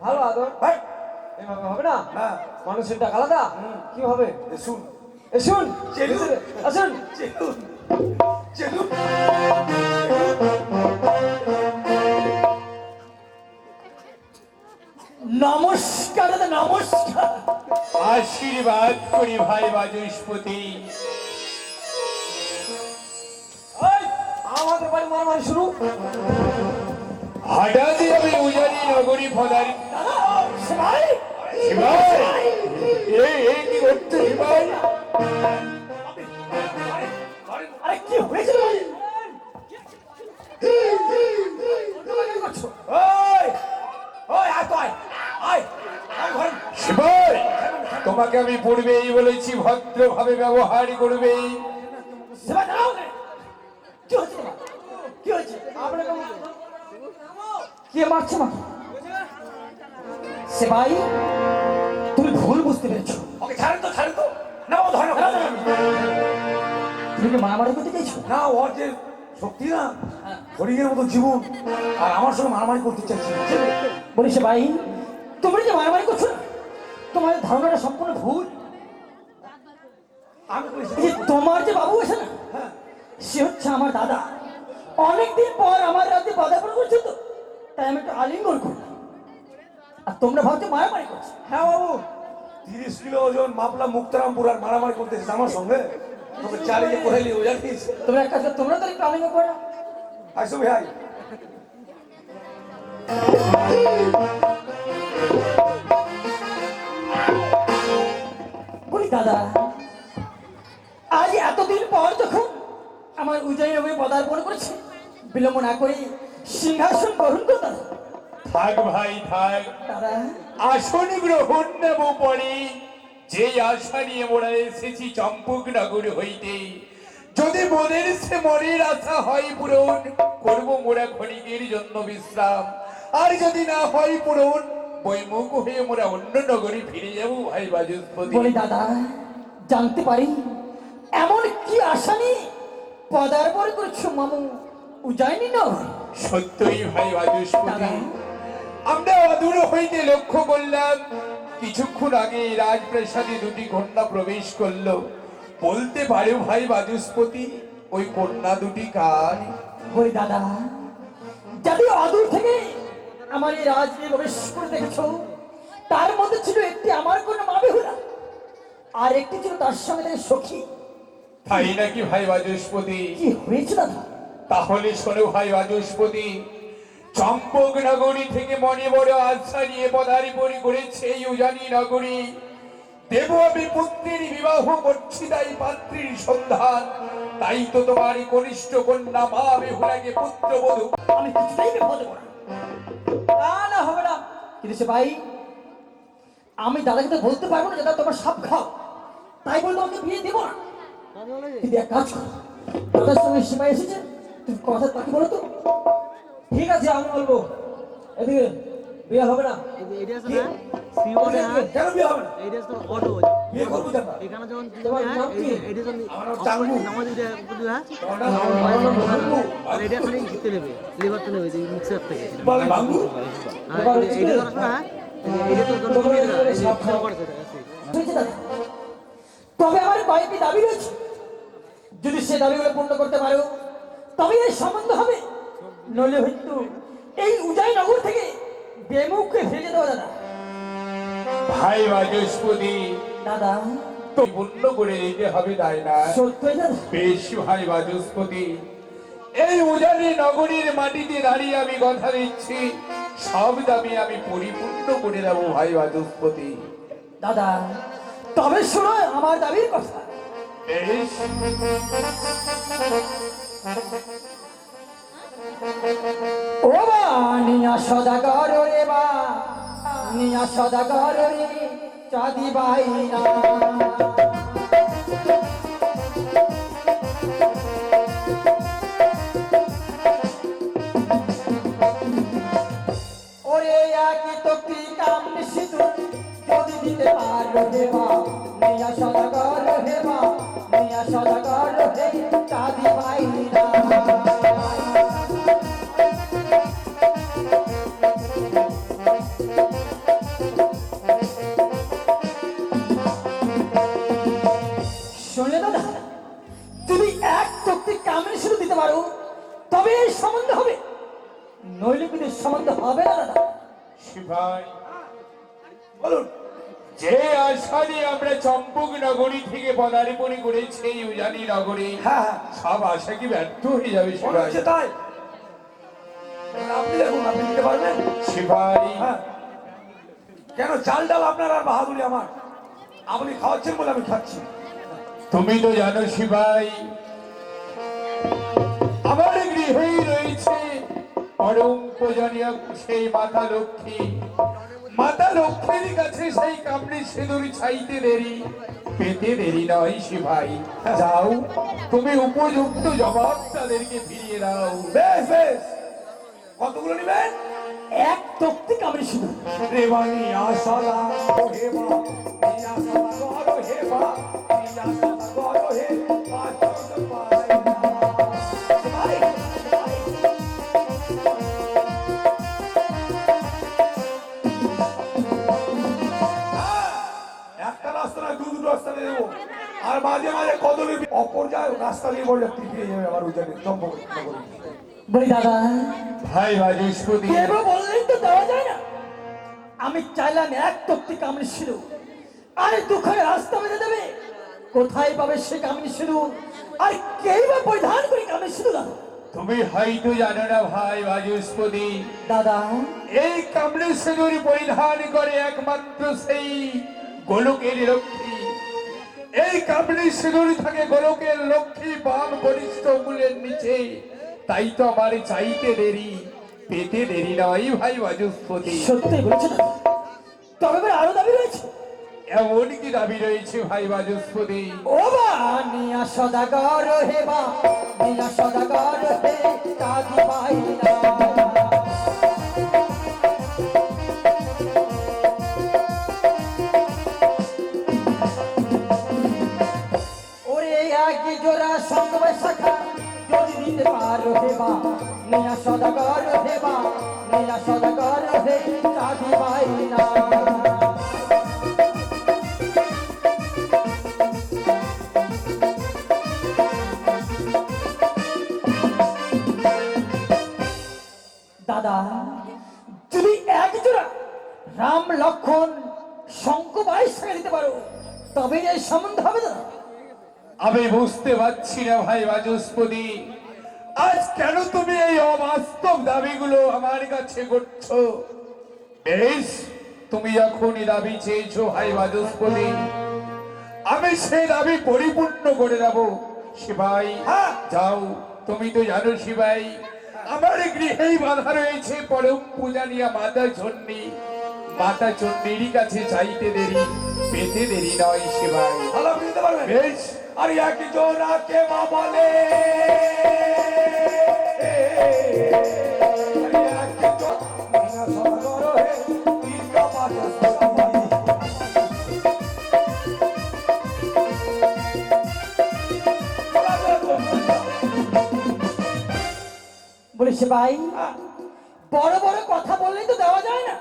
ভালো আদর এভাবে হবে না। হ্যাঁ মানুষের ডাক আলাদা। কি হবে? শুন শুন চেলুন আসুন চেলুন চেলুন। নমস্কার দাদা, নমস্কার। আশীর্বাদ করি ভাই বাচস্পতি। আমাদের বাড়ি মারামারি শুরু। হঠাৎ আমি উজানি নগরী ফদারি। সবাই কি করছে ভাই? আরে কি হয়েছিল? তোমাকে আমি পূর্বেই বলেছি ভদ্রভাবে ব্যবহার করবে। কে মারছে মাকে? সেবাই, তুমি ভুল বুঝতে পেরেছো। ওকে ছাড়েন তো, ছাড়েন তো না। ও ধরে তুমি কি মারামারি করতে চাইছো? না, ওর যে শক্তি না, হরিণের মতো জীবন, আর আমার সঙ্গে মারামারি করতে চাইছি। বলি সেবাই, তুমি যে মারামারি করছো না, তোমার ধারণাটা সম্পূর্ণ ভুল। আমি বলেছি এই যে তোমার যে বাবু আছে না, সে হচ্ছে আমার দাদা। অনেকদিন পর আমার রাতে পদার্পণ করছে, তো তাই আমি একটু আলিঙ্গন করলাম। আর তোমরা ভাবছো মারামারি করছো। হ্যাঁ বাবু, 30 কিলো ওজন মাপলা মুক্তারামপুর আর মারামারি করতে এসেছে আমার সঙ্গে। তোকে চালিয়ে কোথায় নিয়ে জানিস? তোমরা এক কাজ করো, তোমরা তো একটু আলিঙ্গন করো। আসো ভাই। বলি দাদা, আজ এতদিন পর যখন আমার উদয় নগরে পদার্পণ করেছে, বিলম্ব না করে সিংহাসন গ্রহণ করো দাদা। থাক ভাই থাক, দাদা আসন গ্রহণ নেব পরে। যে আশা নিয়ে মোরা এসেছি চম্পক নগর হইতে, যদি মনের সে মনের আশা হয় পূরণ, করবো মোরা ক্ষণিকের জন্য বিশ্রাম। আর যদি না হয় পূরণ, বৈমুখ হয়ে মোরা অন্য নগরে ফিরে যাবো ভাই বাচস্পতি। বলি দাদা, জানতে পারি এমন কি আশা নিয়ে পদার্পণ করেছো মামু উজাইনি নগর? সত্যই ভাই বাচস্পতি, আমরা অদূর হইতে লক্ষ্য করলাম কিছুক্ষণ আগে রাজপ্রাসাদে দুটি কন্যা প্রবেশ করলো। বলতে পারো ভাই বাচস্পতি, ওই কন্যা দুটি কার? বলি দাদা, যদি অদূর থেকে আমার এই রাজনীতি প্রবেশ করে দেখেছো, তার মধ্যে ছিল একটি আমার কোনো মা বেহুলা, আর একটি ছিল তার সঙ্গে তার সখী। তাই নাকি ভাই বাচস্পতি? কি হয়েছে দাদা? তাহলে শোনো ভাই বাচস্পতি, চম্পক নগরী থেকে মনে বড় আশা নিয়ে পদার্পণ করেছে এই উজানি নগরী। দেব আমি পুত্রের বিবাহ করছি, তাই পাত্রীর সন্ধান। তাই তো তোমার কনিষ্ঠ কন্যা মা বেহুলাকে পুত্রবধূ। আমি কিছুতেই বিপদে পড়া না, না হবে না। কিন্তু সে ভাই, আমি দাদাকে তো বলতে পারবো না দাদা তোমার সাপ খাও, তাই বলতো আমি বিয়ে দেবো না। কিন্তু এক কাজ করো, দাদার সঙ্গে সীমা এসেছে, তুমি কথা তাকে বলো তো। ঠিক আছে, আমি বলবো। এদিকে বিয়ে হবে না। কেন বিয়ে হবে না? বিয়ে করবো কেন? তোমার নাম কি? আমার নাম চাঙ্গু। বলে বাঙ্গু। বুঝেছি দাদা, তবে আমার কয়েকটি দাবি রয়েছে। যদি সে দাবিগুলো পূর্ণ করতে পারো, তবে এই সম্বন্ধ হবে। নইলে হয়তো এই উদয় নগর থেকে বেমুখে ফিরে যেতে হবে দাদা। ভাই বাচস্পতি, দাদা তো পূর্ণ করে দিতে হবে, তাই না? সত্যই দাদা। বেশ ভাই বাচস্পতি, এই উজানি নগরীর মাটিতে দাঁড়িয়ে আমি কথা দিচ্ছি, সব দাবি আমি পরিপূর্ণ করে দেবো ভাই বাচস্পতি। দাদা তবে শোনো আমার দাবির কথা। বেশ, ও বা নিয়া সদাগর রে, বা নিয়া সদাগর রে, চাঁদি বাইনা। ওরে একই তো কি কাম নিশিত, যদি দিতে পারো রে বা, নিয়া সদাগর হে বা, নিয়া সদাগর হে, পারো তবে এই সম্বন্ধ হবে, নইলে কিন্তু সম্বন্ধ হবে না দাদা। শিবাই, বলুন। যে আশা নিয়ে আমরা চম্পক নগরী থেকে পদার্পণ করেছি এই উজানি নগরে, হ্যাঁ হ্যাঁ, সব আশা কি ব্যর্থ হয়ে যাবে মনে শিবাই? হচ্ছে তাই। আপনি দেখুন, আপনি দিতে পারবেন? শিবাই, হ্যাঁ। কেন চাল ডাল আপনার আর বাহাদুরি আমার? আপনি খাওয়াচ্ছেন বলে আমি খাচ্ছি। তুমি তো জানো শিবাই, আমার গৃহেই রয়েছে পরম পূজনীয় সেই মাতা লক্ষ্মী। মাতা লক্ষ্মীর কাছে সেই কামড়ি সিঁদুর চাইতে দেরি, পেতে দেরি নয় শিবাই। যাও, তুমি উপযুক্ত জবাব তাদেরকে ফিরিয়ে দাও। বেশ বেশ, কতগুলো নেবেন? এক তক্তি কামড়ে শুধু রেবানি আশালা ও হে মা, এই আশালা গো হে মা, এই আশালা গো হে পাচক পাই না। ভাই, ভাই। হ্যাঁ, একটা রাস্তা না, দুটো রাস্তা দিয়ে দেবো। আর মাঝে মাঝে কদলের অপর্যায় রাস্তা দিয়ে বলে ফিরে যাবে আবার উজানে চম্পক নগরী। বলি দাদা, ভাই বাজস্পতি, কেন বললেন তো দেওয়া যায় না? আমি চাইলাম এক তক্তি কামড়ে ছিল, আরে দুখানে রাস্তা বেঁধে দেবে, কোথায় পাবে সে কামড়ে ছিল? আর কেই বা পরিধান করে কামড়ে ছিল দাদা? তুমি হয়তো জানো না ভাই বাজস্পতি, দাদা, এই কামড়ে সিঁদুর পরিধান করে একমাত্র সেই গোলকের লক্ষ্মী। এই কামড়ে সিঁদুর থাকে গোলকের লক্ষ্মী বাম বরিষ্ঠ অঙ্গুলের নিচে। তাই তো আমার চাইতে দেরি, পেতে দেরি নয় ভাই বাজস্পতি। সত্যি বলছে দাদা, তবে এবার আরো দাবি রয়েছে। এমন কি দাবি রয়েছে ভাই বাজস্পতি? ও বা নিয়া সদাগর হে বা, নিয়া সদাগর হে কাদি পাই না। ওরে একই জোড়া সঙ্গমে শাখা যদি দিতে পারো হে বা, নিয়া সদাগর হে বা, নিয়া সদাগর হে কাদি পাই না। দাদা, যদি এক জোড়া রাম লক্ষণ শঙ্খ বাইশ টাকা দিতে পারো তবে এই সম্বন্ধ হবে দাদা। আমি বুঝতে পারছি না ভাই বাচস্পতি, আজ কেন তুমি এই অবাস্তব দাবিগুলো আমার কাছে করছো? বেশ, তুমি যখনই দাবি চেয়েছো ভাই বাচস্পতি, আমি সেই দাবি পরিপূর্ণ করে দেবো। শিবাই, হ্যাঁ। যাও, তুমি তো জানো শিবাই, আমার গৃহেই বাধা রয়েছে পরম পূজানিয়া মাতা চণ্ডী। মাতা চণ্ডীর কাছে চাইতে দেরি, পেতে দেরি নয় শিবাই। তাহলে আপনি দিতে পারবেন? বেশ, আর এক জোড়াকে মা বলে, আরে এক জোড়া, মিনা সদাগর হে, তিনটা পাঁচটা সবাই। বলেছে ভাই, বড় বড় কথা বললেই তো দেওয়া যায় না।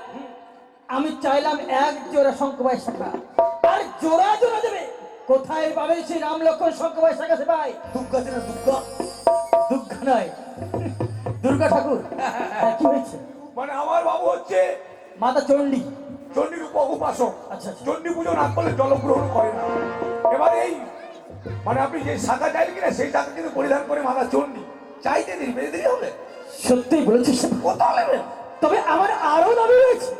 আমি চাইলাম এক জোড়া শঙ্করবাই শাখা, আর জোড়া জোড়া দেবে, কোথায় পাবে সেই রাম লক্ষণ শঙ্করবাই শাখা? সে ভাই দুঃখ আছে না, দুঃখ? দুঃখ নয়, দুর্গা ঠাকুর। হ্যাঁ, কি হয়েছে? মানে আমার বাবু হচ্ছে মাতা চণ্ডী। চণ্ডীর উপাসক। আচ্ছা, আচ্ছা। চণ্ডী পুজো না করলে জলগ্রহণ করে না। এবার এই মানে আপনি যে শাখা চাইলেন কিনা সেই শাখা কিন্তু পরিধান করে মাতা চণ্ডী, চাইতে দেরি বেঁধে দেরি হবে। সত্যিই বলেছিস, কোথাও নেবেন? তবে আমার আরো দাবি রয়েছে।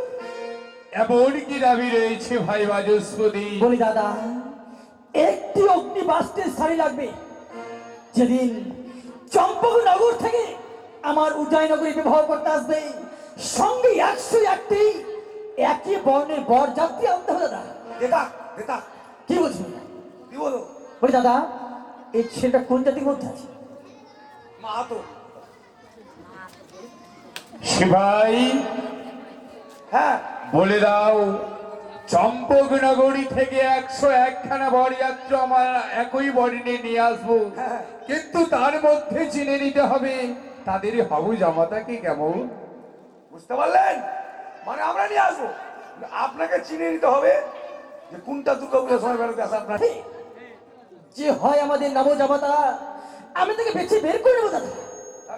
এমন কি দাবি রয়েছে ভাই বাচস্পতি? বলি দাদা, একটি অগ্নি বাস্তের শাড়ি লাগবে। যেদিন চম্পকনগর থেকে আমার উদয়নগরী বিবাহ করতে আসবে, সঙ্গে 101টি একই বর্ণের বরযাত্রী আনতে হবে দাদা। দেতা দেতা কি বলছি? কি বলো? বলি দাদা, এই ছেলেটা কোন জাতির মধ্যে আছে? মা তো শিবাই, হ্যাঁ, বলে দাও, চম্পক নগরী থেকে 101 খানা বরযাত্র আমার একই বর্ণে নিয়ে আসবো, হ্যাঁ। কিন্তু তার মধ্যে চিনে নিতে হবে তাদের হাবু জামাতা কি কেমন। বুঝতে পারলেন? মানে আমরা নিয়ে আসবো, আপনাকে চিনে নিতে হবে যে কোনটা দুর্গা পূজার সময় বেরোতে আসে আপনার। যে হয় আমাদের নবজামাতা, আমি তাকে বেছে বের করে নেবো দাদা।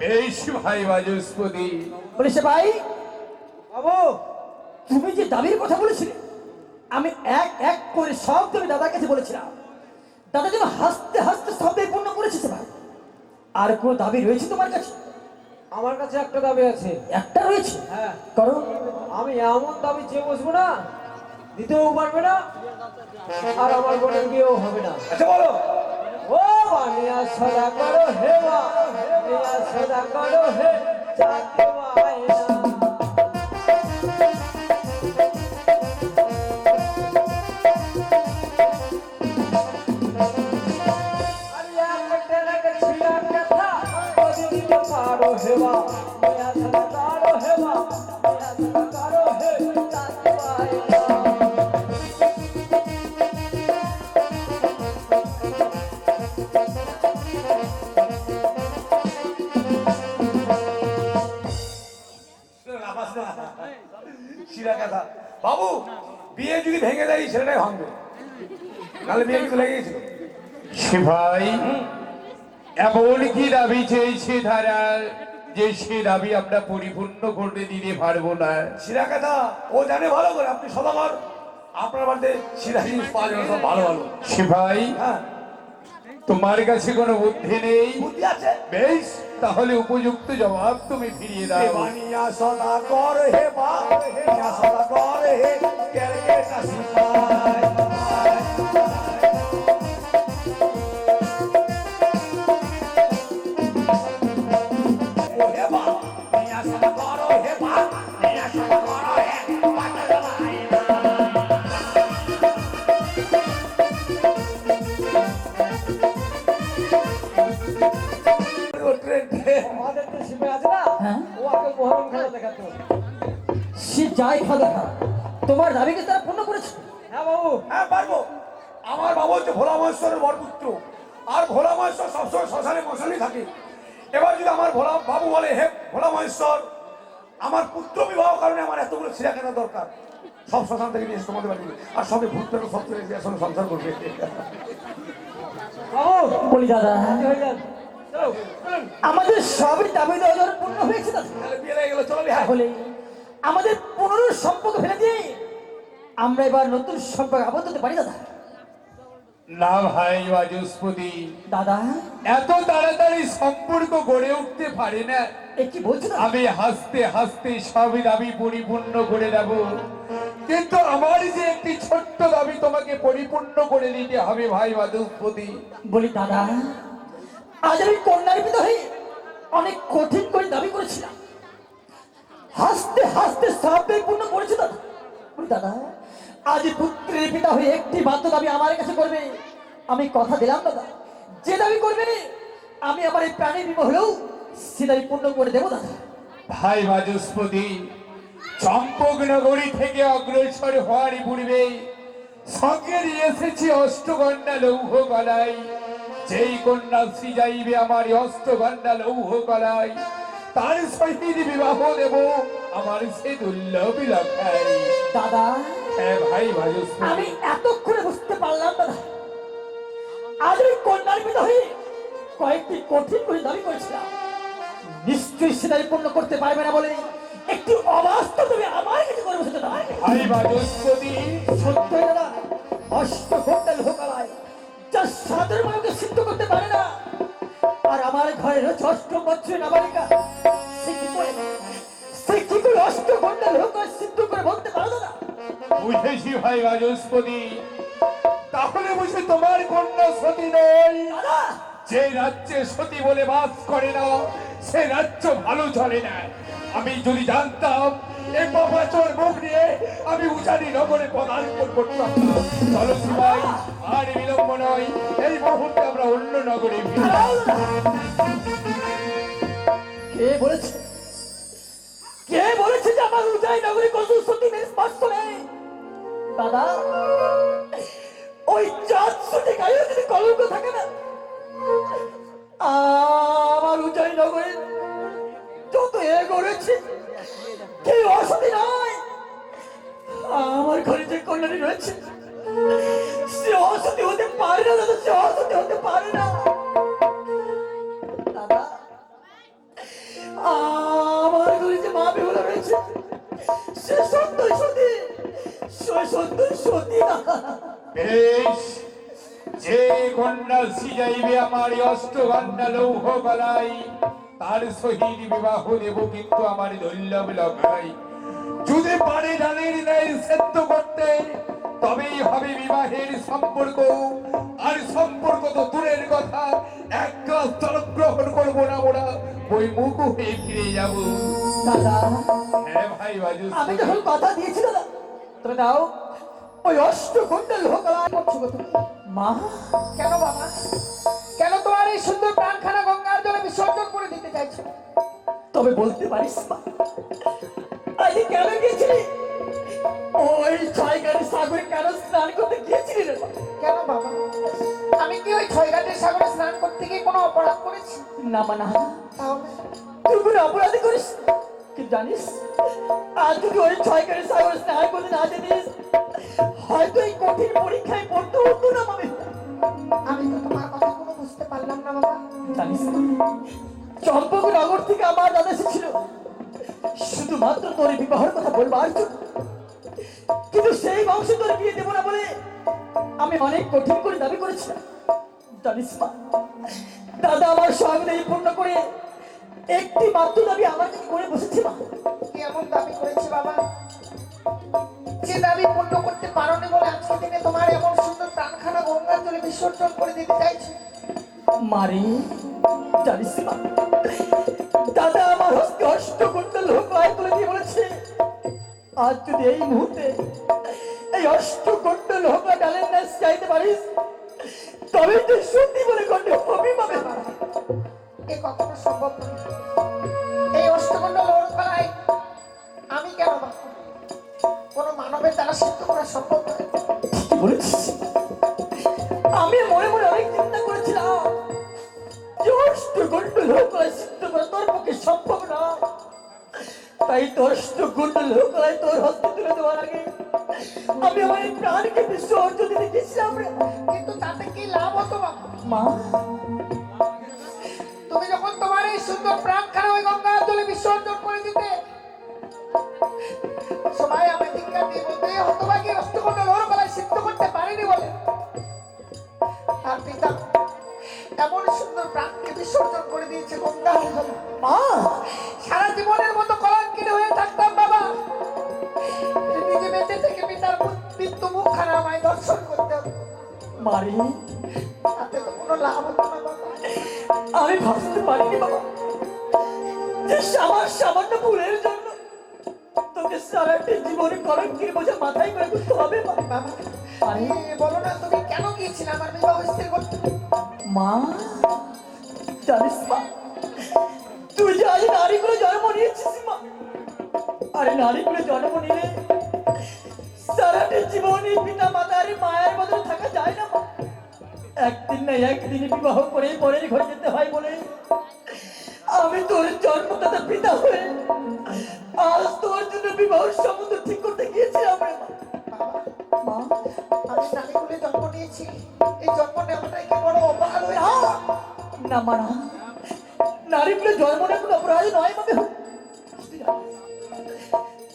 বেশ ভাই বাচস্পতি। বলিস ভাই, বাবু তুমি যে দাবির কথা বলেছিলে, আমি এক এক করে সব তুমি দাদার কাছে বলেছিলাম। দাদা যেন হাসতে হাসতে সবই পূর্ণ করেছে সে ভাই। আর কোনো দাবি রয়েছে তোমার কাছে? আমার কাছে একটা দাবি আছে। একটা রয়েছে, হ্যাঁ, করো। আমি এমন দাবি চেয়ে বসবো না, দিতেও পারবে না, আর আমার বোনের বিয়েও হবে না। আচ্ছা বলো। ও বানিয়া সদা করো হে বানিয়া সদা করো হে চাঁদ মায়না। আরে একটা লাগে ছিলা কথা যদি দিতে পারো হে বানিয়া সদা করো হে বানিয়া সদা করো হে চাঁদ মায়না। শিরা কথা বাবু, বিয়ে যদি ভেঙে দেয় ছেলেটাই ভাঙবে, নাহলে বিয়ে কিন্তু লেগে গেছিল। সে ভাই এমন কি দাবি চেয়েছে তারা যে সে দাবি আমরা পরিপূর্ণ করে দিতে পারবো না। শিরা কথা ও জানে ভালো করে, আপনি সদাগর, আপনার বাড়িতে শিরা জিনিস পাওয়া যাবে সব ভালো ভালো। সে ভাই হ্যাঁ, তোমার কাছে কোনো বুদ্ধি নেই? বুদ্ধি আছে। বেশ, তাহলে উপযুক্ত জবাব তুমি ফিরিয়ে দাও। বানিয়া সদাগর হে বানিয়া সদাগর হে কেরকেটা সিপাই। ও হে বানিয়া সদাগর হে বানিয়া সদাগর হে পাতা মাইনা। আমাদের যে শিবে আছে না, হ্যাঁ। ও আগে মহরম খেলা দেখাতো। সে যাই খাওয়া দেখা, তোমার দাবিকে তারা পূর্ণ করেছে। হ্যাঁ বাবু, হ্যাঁ পারবো। আমার বাবা হচ্ছে ভোলা মহেশ্বরের বরপুত্র, আর ভোলা মহেশ্বর সবসময় শ্মশানে মশানি থাকে। এবার যদি আমার ভোলা বাবু বলে হে ভোলা মহেশ্বর, আমার পুত্র বিবাহ কারণে আমার এতগুলো ছিঁড়া কেনা দরকার, সব শ্মশান থেকে নিয়ে এসে তোমাদের বাড়ি আর সবে ভূত পেটো সব চলে এসে আসলে সংসার করবে। বাবু বলি দাদা, রাজি হয়ে যান। চলো, চলুন। আমাদের সবই দাবি দেওয়া পূর্ণ হয়েছে দাদা। তাহলে বিয়ে লেগে গেলো, চলো বিহার। তাহলে আমাদের পুনর সম্পর্ক ফেলে দিয়ে আমরা এবার নতুন সম্পর্ক আবদ্ধ হতে পারি দাদা। না ভাই বাচস্পতি, দাদা এত তাড়াতাড়ি সম্পর্ক গড়ে উঠতে পারে না। এ কি বলছো দাদা? আমি হাসতে হাসতে সব দাবি পরিপূর্ণ করে দেব, কিন্তু আমার যে একটি ছোট্ট দাবি তোমাকে পরিপূর্ণ করে দিতে হবে ভাই বাচস্পতি। বলি দাদা, আজ আমি কন্যার পিতা হয়ে অনেক কঠিন করে দাবি করেছিলাম, হাসতে হাসতে সবই পূর্ণ করেছে দাদা। বলি দাদা, আজ পুত্রের পিতা হয়ে একটি মাত্র দাবি আমার কাছে করবে। আমি কথা দিলাম দাদা, যে দাবি করবে আমি আমার এই প্রাণী বিমা হলেও সে দাবি পূর্ণ করে দেবো দাদা। ভাই বাচস্পতি, চম্পক নগরী থেকে অগ্রসর হওয়ার পূর্বে সঙ্গে নিয়ে এসেছি অষ্টকন্যা লৌহ কলাই। যেই কন্যা শ্রী যাইবে আমার অষ্টকন্যা লৌহ কলাই, তার সহিত বিবাহ দেব আমার সে দুর্লভ লক্ষাই। দাদা হ্যাঁ ভাই বাচস্পতি। আমি এতক্ষণে বুঝতে পারলাম দাদা, আজ ওই কন্যার পিতা হয়ে কয়েকটি কঠিন করে দাবি করেছিলাম, নিশ্চয়ই সে দাবি পূর্ণ করতে পারবে না বলে একটি অবাস্তব তুমি আমার কাছে করে বসেছো দাদা। ভাই বাচস্পতি, সত্যই দাদা, অষ্ট ঘন্টা লোকালয় যা সাধারণ মানুষকে সিদ্ধ করতে পারে না, আর আমার ঘরে রয়েছে অষ্টম বছরের নাবালিকা, সে কি করে অষ্ট ঘন্টা লোকালয় সিদ্ধ করে বলতে পারো দাদা? বুঝেছি ভাই বাচস্পতি, তাহলে বুঝি তোমার কন্যা সতী নয়। দাদা যে রাজ্যে সতী বলে বাস করে না, সে রাজ্য ভালো চলে না। আমি যদি জানতাম এই বাবাচোর মুখ নিয়ে আমি উচানি নগরে পদার্পণ করতাম না। চলো সবাই, আর বিলম্ব নয়, এই মুহূর্তে আমরা অন্য নগরে ফিরে যাই। কে বলেছে, কে বলেছে যে আমার উদয় নগরী কত সতী মেরে স্পষ্ট নেই? দাদা, ওই চাঁদ সতী গায়ে যদি কলঙ্ক থাকে না, আমার উদয় নগরী যত এগোরেছে কেউ অসতী নয়। আমার ঘরে যে কন্যাটি রয়েছে সে অসতী হতে পারে না দাদা, সে অসতী হতে পারে না। বেশ, যে কন্যা সিজাইবে আমার এই অষ্টঘণ্টা লৌহ গলায় তার সহিত বিবাহ দেব, কিন্তু আমার দুর্লভ লগাই যদি পারে জানের ন্যায় সেদ্ধ করতে, তবেই হবে বিবাহের সম্পর্ক। আর সম্পর্ক তো দূরের কথা, এক গ্লাস জল গ্রহণ করবো না, ওরা ওই মুখ হয়ে ফিরে যাবো। দাদা হ্যাঁ ভাই বাজু, আমি যখন কথা দিয়েছি দাদা, তুমি দাও ওই অষ্টকুণ্ডল হোকলা করছো গো তুমি। মা কেন বাবা, কেন তোমার এই সুন্দর প্রাণখানা গঙ্গার জলে বিসর্জন করে দিতে চাইছো? তবে বলতে পারিস মা, আজ কেন গিয়েছিলি ওই ছয়গাড়ি সাগরে, কেন স্নান করতে গিয়েছিলি রে মা? কেন বাবা, আমি কি ওই ছয়ঘাটের সাগরে স্নান করতে গিয়ে কোনো অপরাধ করেছি? না মা না, তাহলে তুই কোনো অপরাধী করিস কি জানিস? আজ যদি ওই ছয়গাড়ি সাগরে স্নান করতে না যেতিস, হয়তো এই কঠিন পরীক্ষায় পড়তে হতো না মামি। আমি তো তোমার কথা কোনো বুঝতে পারলাম না বাবা। জানিস চম্পকনগর থেকে আমার দাদা এসেছিল শুধুমাত্র তোর বিবাহের কথা বলবার জন্য, কিন্তু সেই বংশে তোর বিয়ে দেবো না বলে আমি অনেক কঠিন করে দাবি করেছিলাম। জানিস মা, দাদা আমার সঙ্গে পূর্ণ করে একটি মাত্র দাবি আমার কাছে করে বসেছে মা। কি এমন দাবি করেছে বাবা, যে দাবি পূর্ণ করতে পারোনি বলে আজকে দিনে তোমার এমন সুন্দর প্রাণখানা গঙ্গার জলে বিসর্জন করে দিতে চাইছে? মারে জানিস মা, দাদা আমার হস্তে অষ্টকুণ্ডল হোকলায় তুলে দিয়ে বলেছে, আজ যদি এই মুহূর্তে এই অষ্টকুণ্ডল হোকলা ডালের ন্যাস চাইতে পারিস, তবে তুই সত্যি বলে গণ্য হবি পাবে না। এ কখনো সম্ভব নয়। এই অষ্টমণ্ডল ওরকলায় আমি কেন বাবা, কোনো মানবের দ্বারা সিদ্ধ করা সম্ভব নয়। কি বলেছিস? আমি মনে মনে অনেক চিন্তা করেছিলাম যে অষ্টকুণ্ডল হোকলায় সিদ্ধ করা তোর পক্ষে সম্ভব না, তাই তো অষ্টকুণ্ডল হোকলায় তোর হস্তে তুলে দেওয়ার আগে আমি আমার এই প্রাণকে বিসর্জন দিতে গেছিলাম রে। কিন্তু তাতে কি লাভ হতো বাবা? মা তুমি যখন তোমার এই সুন্দর প্রাণখানা ওই গঙ্গার জলে বিসর্জন করে দিতে, সবাই আমায় ধিক্কার দিয়ে বলতে হতভাগী অষ্টকুণ্ডল ওরকলায় সিদ্ধ করতে পারেনি বলে তার পিতা এমন সুন্দর প্রাণকে বিসর্জন করে দিয়েছে গঙ্গার জলে। মা সারা জীবনের মতো কলঙ্কিত হয়ে থাকতাম বাবা, নিজে বেঁচে থেকে পিতার মৃত্যু মুখখানা আমায় দর্শন করতে হতো। মারি তাতে তো কোনো লাভ হতো না বাবা। আমি ভাবতে পারিনি বাবা যে আমার সামান্য ভুলের জন্য তোকে সারাটি জীবনে কলঙ্কের বোঝা মাথায় করে করতে হবে মা। বাবা আরে বলো না, তুমি কেন গিয়েছিলে আমার বিবাহ স্থির করতে? মা জানিস মা, তুই যে আজ নারীগুলো জন্ম নিয়েছিস মা, আরে নারীগুলো জন্ম নিলে সারাটি জীবনই পিতা মাতার মায়ের বদলে থাকা যায় না মা। একদিন না একদিন বিবাহ করে পরের ঘরে যেতে হয় বলে আমি তোর জন্মদাতা পিতা হয়ে আজ তোর জন্য বিবাহ সম্বন্ধ ঠিক করতে গিয়েছিলাম রে মা। মা আমি নারীকুলে জন্ম নিয়েছি, এই জন্ম নেওয়াটাই কি বড় অপরাধ হয়েছে? না মা না, নারীগুলো জন্ম নেওয়া কোনো অপরাধ নয় মা।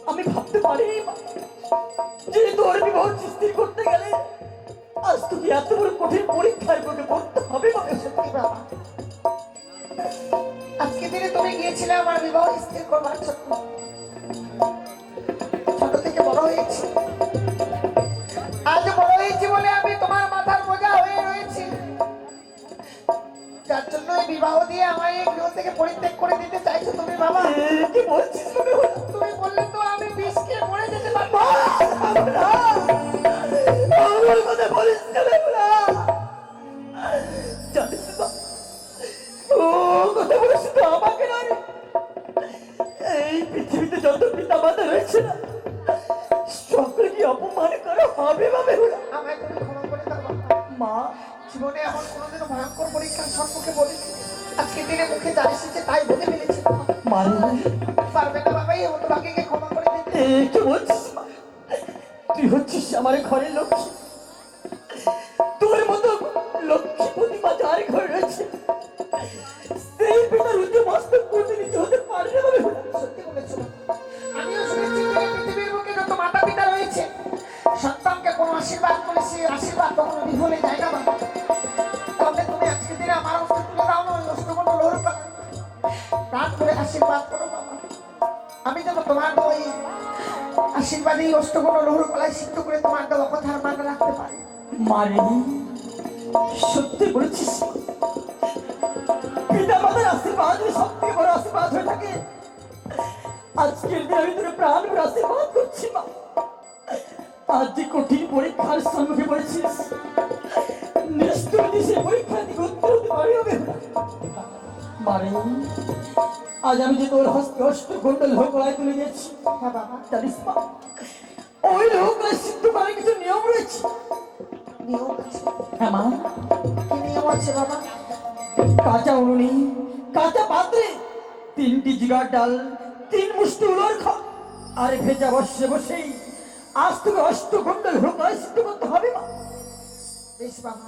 আমি ভাবতে পারিনি মা যে তোর বিবাহ স্থির করতে গেলে আজ তুমি এত বড় কঠিন পরীক্ষার মধ্যে পড়তে হবে মা। সত্যি বাবা, আজকে দিনে তুমি গিয়েছিলে আমার বিবাহ স্থির করবার জন্য। ছোট থেকে বড় হয়েছি, আজ বড় হয়েছি বলে আমি তোমার মাথার বোঝা হয়ে রয়েছি, যার জন্য এই বিবাহ দিয়ে আমায় এই গৃহ থেকে পরিত্যাগ করে দিতে চাইছো তুমি বাবা। কি বলছিস তুমি? তুমি বললে তো আমি বিষ খেয়ে মরে যেতে পারবো। আমার কথা বলিস না বেগুলা। জানিস মা, ও কথা বলে শুধু আমাকে নয়, এই পৃথিবীতে যত পিতা মাতা রয়েছে না সকলকে অপমান করা হবে মা বেগুলা। আমায় তুমি ক্ষমা করে দাও বাবা। মা জীবনে এমন কোনোদিনও ভয়ঙ্কর পরীক্ষার সম্মুখে বলিনি, আজকে দিনে মুখে যা এসেছে তাই বলে ফেলেছি। মানে পারবে না বাবা এই হতভাগীকে ক্ষমা করে দিতে? কি বলছিস মা? তুই হচ্ছিস আমার ঘরের লক্ষ্মী, তোর মতো লক্ষ্মী প্রতিমা যার ঘরে রয়েছে সেই পিতার উচ্চ মস্তক করতে নিতে হতে পারে না বলে। সত্যি বলেছো, আমিও শুনেছি যে পৃথিবীর বুকে যত মাতা পিতা রয়েছে সন্তানকে কোনো আশীর্বাদ করে সেই আশীর্বাদ আশীর্বাদ করো বাবা, আমি যেন তোমার ওই আশীর্বাদে অষ্টগুণ লৌহ কলাই সিদ্ধ করে তোমার দেওয়া কথার মান রাখতে পারি। মারে সত্যি বলেছিস, পিতা মাতার আশীর্বাদ সত্যি বড় আশীর্বাদ হয়ে থাকে। আজকের দিন আমি তোর প্রাণ ভরে আশীর্বাদ করছি মা। আজ যে কঠিন পরীক্ষার সম্মুখে পড়েছিস, নিশ্চয় সে পরীক্ষা থেকে উত্তর হতে পারবে। মারে আজ আমি যে তোর হস্তে অষ্টকুণ্ডল লোহ গলায় তুলে দিয়েছি, হ্যাঁ বাবা। জানিস মা ওই লোহ গলায় সিদ্ধ করার কিছু নিয়ম রয়েছে। নিয়ম আছে? হ্যাঁ মা। কি নিয়ম আছে বাবা? কাঁচা উনুনে কাঁচা পাত্রে 3টি জিগার ডাল, 3 মুষ্টি উলোর খা, আর ভেজা বসে বসেই আজ থেকে অষ্টকুণ্ডল লোহ গলায় সিদ্ধ করতে হবে মা। বেশ বাবা,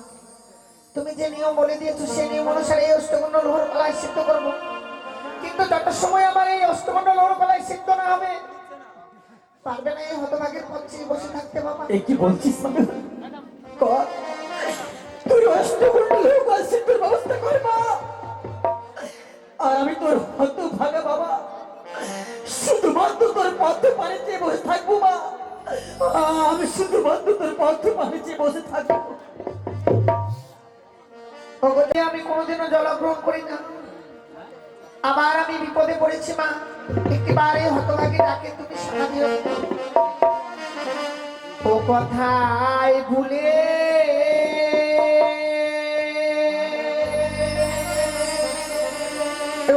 তুমি যে নিয়ম বলে দিয়েছো সেই নিয়ম অনুসারে এই অষ্টগুণ লৌহ কলাই সিদ্ধ করবো। কিন্তু যত সময় আমার এই অষ্টগুণ লৌহ কলাই সিদ্ধ না হবে, পারবে না এই হতভাগের পক্ষে বসে থাকতে বাবা। এ কি বলছিস আমি? কর তুই অষ্টকুণ্ডল লোহ গলায় সিদ্ধর ব্যবস্থা কর মা। আর আমি তোর হতভাগা বাবা শুধুমাত্র তোর পথে পানি চেয়ে বসে থাকবো মা। আমি শুধুমাত্র তোর পথে পানি চেয়ে বসে থাকবো। ভগবতী, আমি কোনোদিনও জল গ্রহণ করি না, আবার আমি বিপদে পড়েছি মা। একটিবারে হতভাগী ডাকে তুমি সাড়া দিও। ও কথায় ভুলে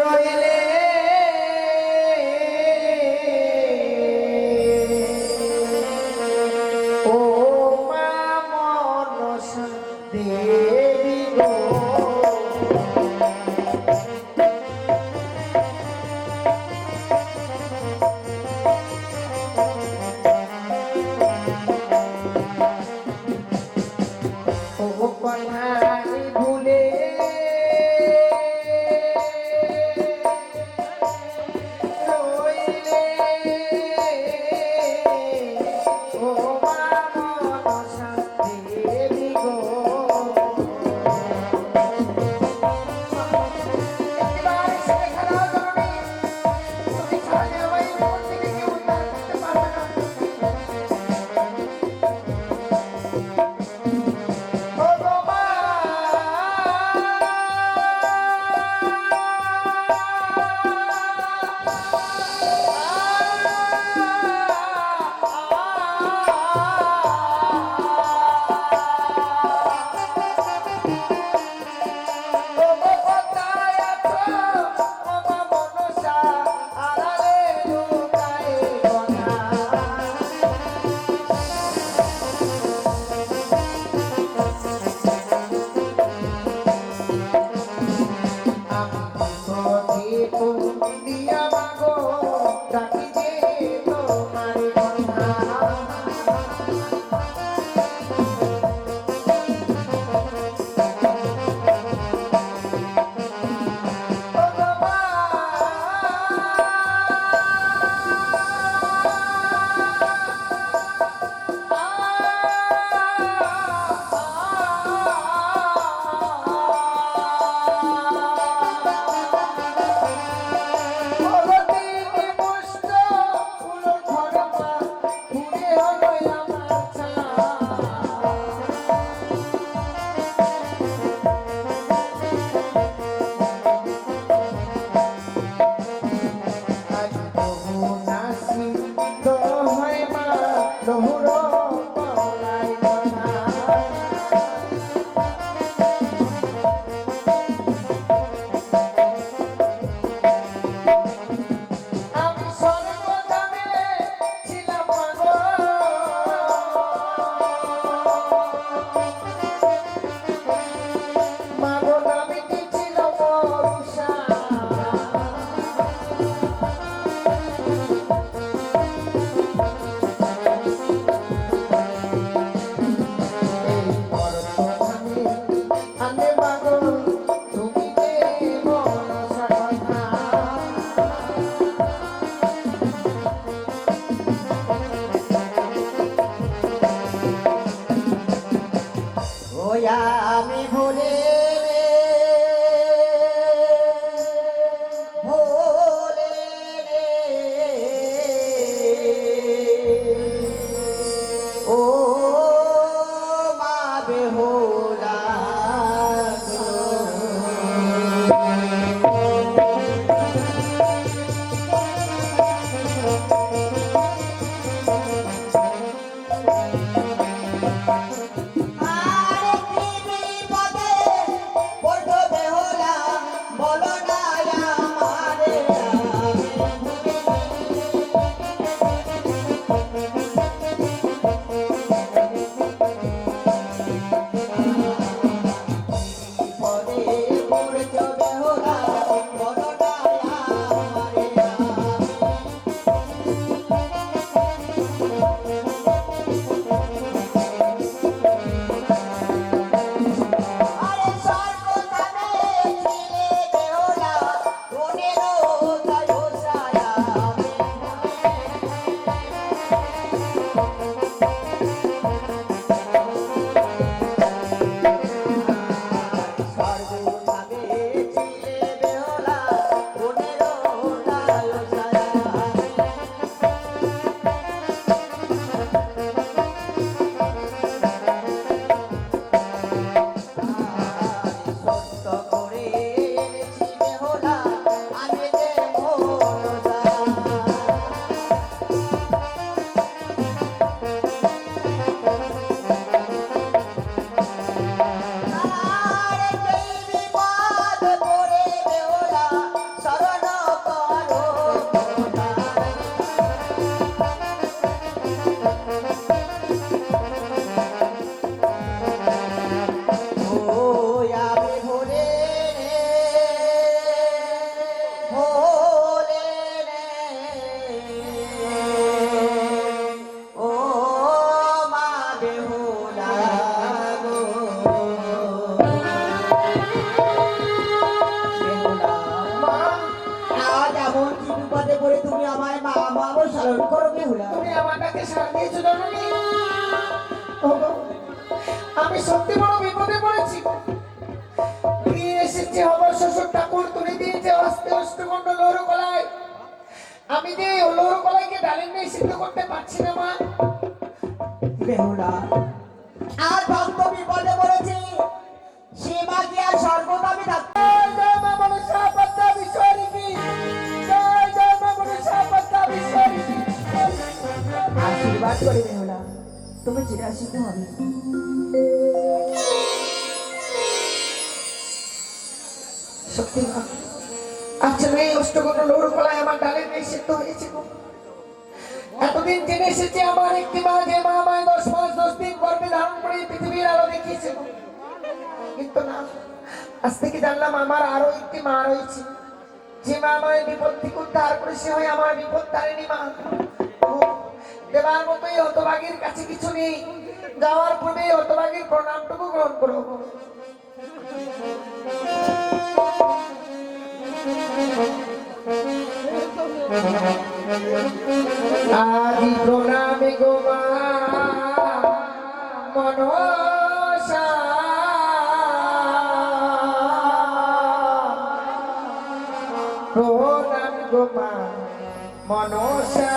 রইলে ও মা মনসা দেবী গো। ও কথায় ভুলে এমন কি বিপদে পড়ে তুমি আমায় মা মা বলে স্মরণ করো বেহুলা? তুমি আমার ডাকে সাড়া দিয়েছো জননী। ওগো, আমি সত্যি বড় বিপদে পড়েছি। দিয়ে এসেছে আমার শ্বশুর ঠাকুর, তুমি দিয়েছে অস্তে অষ্টমণ্ডল লৌহ কলাই। আমি যে লৌহ কলাইকে ডালের নেই সিদ্ধ করতে পারছি না মা। বেহুলা, আর ভক্ত বিপদে পড়েছে, সে মা কি আর সর্বদামি থাকবে? জয় জয় মা মনসা পদ্মা বিশ্বরী কি, জয় জয় মা মনসা পদ্মা বিশ্বরী কি। আশীর্বাদ করে বেহুলা, তুমি চিরাশিত হবে। সত্যি মা, আচ্ছা এই অষ্টগণ লৌহ কলাই আমার ডালের নেই সিদ্ধ হয়েছে গো। এতদিন জেনে এসেছে আমার একটি মা, যে মা আমায় 10 মাস 10 দিন গর্ভে ধারণ করে পৃথিবীর আলো দেখিয়েছে গো। কিন্তু না, আজ থেকে জানলাম আমার আরো একটি মা রয়েছে, যে মা আমায় বিপদ থেকে উদ্ধার করে, সে হয় আমার বিপদ তারিণী মা। ও, দেবার মতো এই হতভাগীর কাছে কিছু নেই, যাওয়ার পূর্বে এই হতভাগীর প্রণামটুকু গ্রহণ করো। আদি প্রণামে গো মা মনসা, প্রণাম গো মা মনসা।